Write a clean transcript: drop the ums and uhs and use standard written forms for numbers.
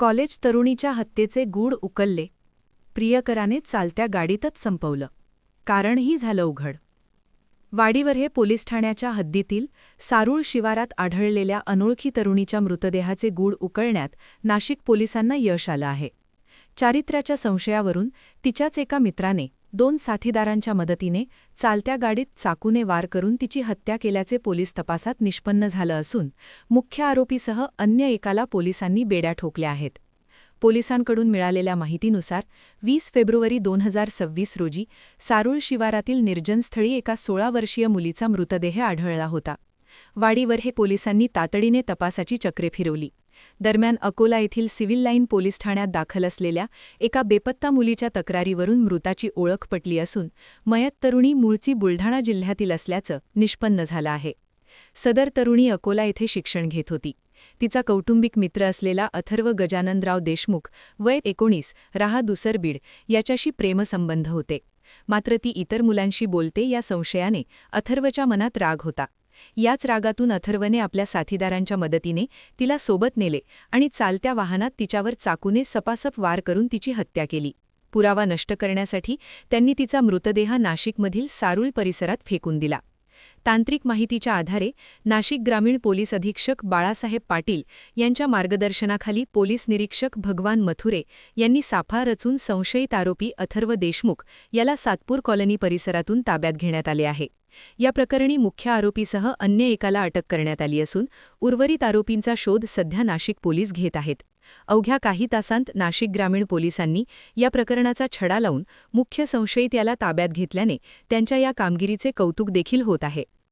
College तरुणीच्या हत्येचे गूढ उकलले. प्रियकराने चालत्या गाडीतच संपवलं. कारणही झालं उघड. वाडीवरे पोलीस ठाण्याच्या हद्दीतील सारूळ शिवारात आढळलेल्या अनोळखी तरुणीच्या मृतदेहाचे गूढ उकळण्यात नाशिक पोलिसांना यश आलं आहे. चारित्र्याच्या संशयावरून तिच्याच एका मित्राने 2 साथीदारांच्या मदतीने चालत्या गाडीत चाकूने वार करून तिची हत्या केल्याचे पोलीस तपासात निष्पन्न झालं असून मुख्य आरोपीसह अन्य एकाला पोलिसांनी बेड्या ठोकल्या आहेत. पोलिसांकडून मिळालेल्या माहितीनुसार 20 फेब्रुवारी 2026 रोजी सारूळ शिवारातील निर्जनस्थळी एका 16 वर्षीय मुलीचा मृतदेह आढळला होता. वाडीवरे पोलिसांनी तातडीने तपासाची चक्रे फिरवली. दरम्यान अकोला येथील सिव्हिल लाईन पोलीस ठाण्यात दाखल असलेल्या एका बेपत्ता मुलीच्या तक्रारीवरून मृताची ओळख पटली असून मयत तरुणी मूळची बुलढाणा जिल्ह्यातील असल्याचं निष्पन्न झालं आहे. सदर तरुणी अकोला येथे शिक्षण घेत होती. तिचा कौटुंबिक मित्र असलेला अथर्व गजाननराव देशमुख वय 19 राहा दुसरबीड याच्याशी प्रेमसंबंध होते. मात्र ती इतर मुलांशी बोलते या संशयाने अथर्वच्या मनात राग होता. याच रागातून अथर्वने आपल्या साथीदारांच्या मदतीने तिला सोबत नेले आणि चालत्या वाहनात तिच्यावर चाकूने सपासप वार करून तिची हत्या केली. पुरावा नष्ट करण्यासाठी त्यांनी तिचा मृतदेह नाशिकमधील सारूळ परिसरात फेकून दिला. तांत्रिक माहितीच्या आधारे नाशिक ग्रामीण पोलीस अधीक्षक बाळासाहेब पाटील यांच्या मार्गदर्शनाखाली पोलीस निरीक्षक भगवान मथुरे यांनी सापळा रचून संशयित आरोपी अथर्व देशमुख याला सातपूर कॉलनी परिसरातून ताब्यात घेण्यात आले आहे. या प्रकरणी मुख्य आरोपीसह अन्य एकाला अटक करण्यात आली असून उर्वरित आरोपींचा शोध सध्या नाशिक पोलीस घेत आहेत. अवघ्या काही तासांत नाशिक ग्रामीण पोलिसांनी या प्रकरणाचा छडा लावून मुख्य संशयित याला ताब्यात घेतल्याने त्यांच्या या कामगिरीचे कौतुक देखील होत आहे.